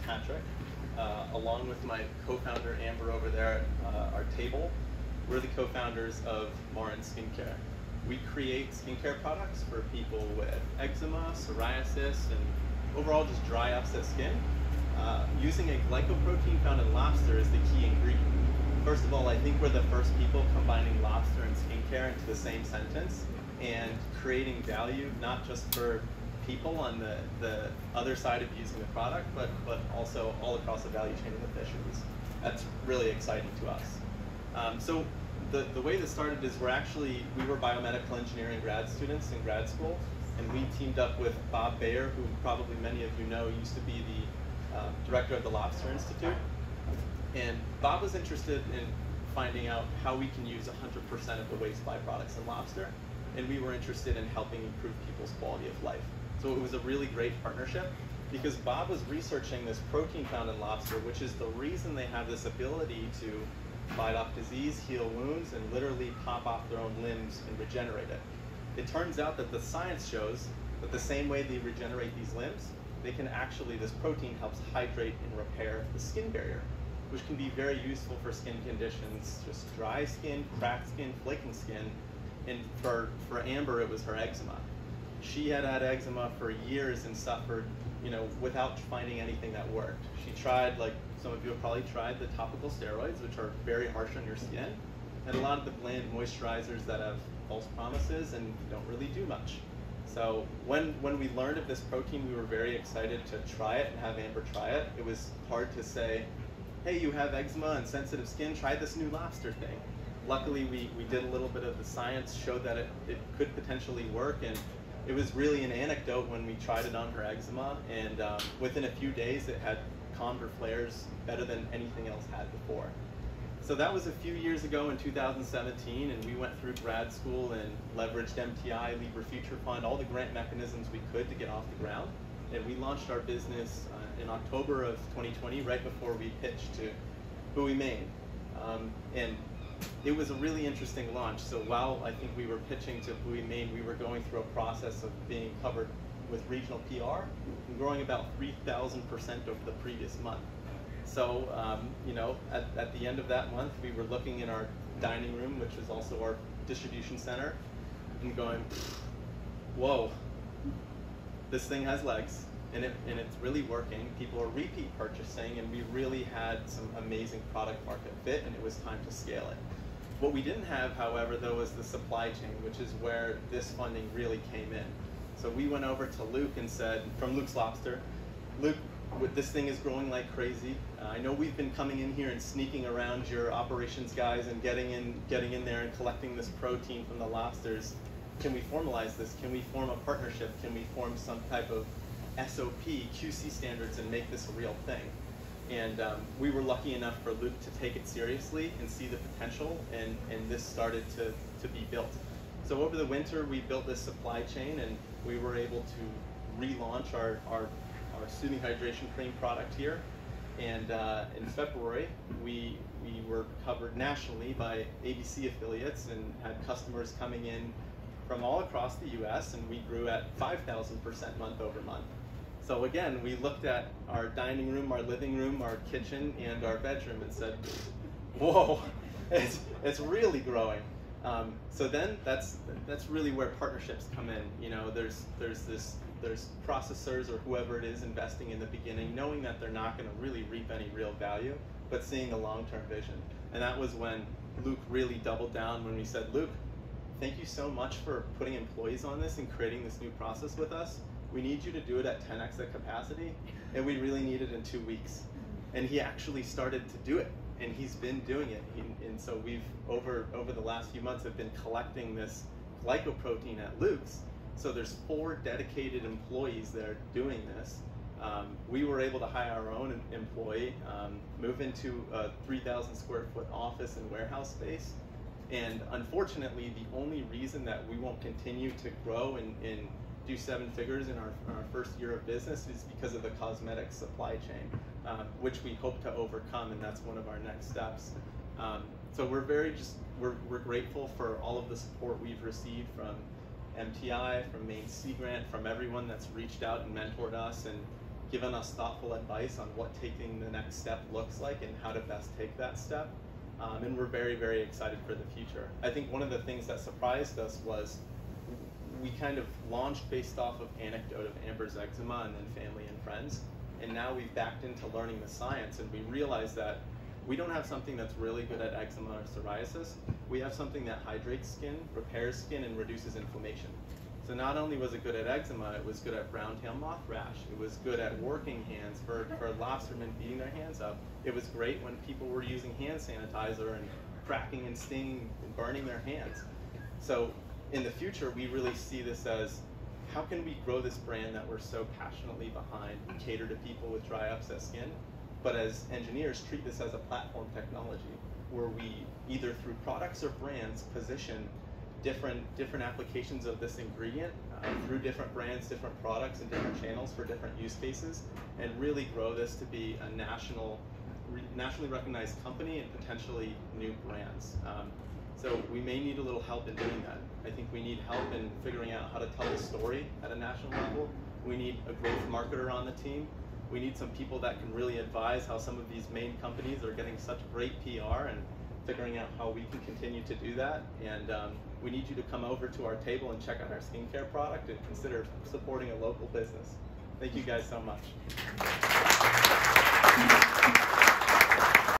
Patrick, along with my co-founder Amber over there at our table. We're the co-founders of Marin Skincare. We create skincare products for people with eczema, psoriasis, and overall just dry, upset skin. Using a glycoprotein found in lobster is the key ingredient. First of all, I think we're the first people combining lobster and skincare into the same sentence and creating value not just for people on the other side of using the product, but also all across the value chain of the fisheries. That's really exciting to us. So the way this started is we were biomedical engineering grad students in grad school, and we teamed up with Bob Bayer, who probably many of you know used to be the director of the Lobster Institute. And Bob was interested in finding out how we can use 100% of the waste byproducts in lobster, and we were interested in helping improve people's quality of life. So it was a really great partnership because Bob was researching this protein found in lobster, which is the reason they have this ability to fight off disease, heal wounds, and literally pop off their own limbs and regenerate it. It turns out that the science shows that the same way they regenerate these limbs, this protein helps hydrate and repair the skin barrier, which can be very useful for skin conditions, just dry skin, cracked skin, flaking skin. And for Amber, it was her eczema. She had had eczema for years and suffered, without finding anything that worked. She tried, like some of you have probably tried, the topical steroids, which are very harsh on your skin, and a lot of the bland moisturizers that have false promises and don't really do much. So when we learned of this protein, we were very excited to try it and have Amber try it. It was hard to say, hey, you have eczema and sensitive skin, try this new lobster thing. Luckily, we did a little bit of the science, showed that it could potentially work, and it was really an anecdote when we tried it on her eczema, and within a few days it had calmed her flares better than anything else had before. So that was a few years ago in 2017, and we went through grad school and leveraged MTI, Libra Future Fund, all the grant mechanisms we could to get off the ground. And we launched our business in October of 2020, right before we pitched to Buoy, Maine. And it was a really interesting launch. So while I think we were pitching to Buoy, Maine, we were going through a process of being covered with regional PR and growing about 3,000% over the previous month. So, at the end of that month, we were looking in our dining room, which is also our distribution center, and going, whoa, this thing has legs, and it's really working. People are repeat purchasing, and we really had some amazing product market fit, and it was time to scale it. What we didn't have, however, though, was the supply chain, which is where this funding really came in. So we went over to Luke and said, from Luke's Lobster, Luke, this thing is growing like crazy. I know we've been coming in here and sneaking around your operations guys and getting in there and collecting this protein from the lobsters. Can we formalize this? Can we form a partnership? Can we form some type of SOP, QC standards, and make this a real thing? And we were lucky enough for Luke to take it seriously and see the potential, and this started to be built. So over the winter, we built this supply chain, and we were able to relaunch our soothing hydration cream product here. And in February, we were covered nationally by ABC affiliates and had customers coming in from all across the US, and we grew at 5,000% month over month. So again, we looked at our dining room, our living room, our kitchen, and our bedroom and said, whoa, it's really growing. So then that's really where partnerships come in. There's processors or whoever it is investing in the beginning, knowing that they're not going to really reap any real value, but seeing a long-term vision. And that was when Luke really doubled down when we said, Luke, thank you so much for putting employees on this and creating this new process with us. We need you to do it at 10x the capacity, and we really need it in 2 weeks. And he actually started to do it, and he's been doing it. And so we've, over the last few months, have been collecting this glycoprotein at Luke's. So there's 4 dedicated employees that are doing this. We were able to hire our own employee, move into a 3,000 square foot office and warehouse space. And unfortunately, the only reason that we won't continue to grow and do 7 figures in our first year of business is because of the cosmetic supply chain, which we hope to overcome, and that's one of our next steps. So we're grateful for all of the support we've received from MTI, from Maine Sea Grant, from everyone that's reached out and mentored us, and given us thoughtful advice on what taking the next step looks like and how to best take that step. And we're very, very excited for the future. I think one of the things that surprised us was we kind of launched based off of anecdote of Amber's eczema and then family and friends. And now we've backed into learning the science, and we realized that we don't have something that's really good at eczema or psoriasis. We have something that hydrates skin, repairs skin, and reduces inflammation. So not only was it good at eczema, it was good at brown tail moth rash. It was good at working hands for lobstermen beating their hands up. It was great when people were using hand sanitizer and cracking and stinging and burning their hands. So in the future, we really see this as, how can we grow this brand that we're so passionately behind, cater to people with dry, upset skin, but as engineers treat this as a platform technology where we, either through products or brands, position different applications of this ingredient through different brands, different products, and different channels for different use cases, and really grow this to be a nationally recognized company and potentially new brands. So we may need a little help in doing that. I think we need help in figuring out how to tell the story at a national level. We need a growth marketer on the team. We need some people that can really advise how some of these Maine companies are getting such great PR and figuring out how we can continue to do that. And we need you to come over to our table and check out our skincare product and consider supporting a local business. Thank you guys so much.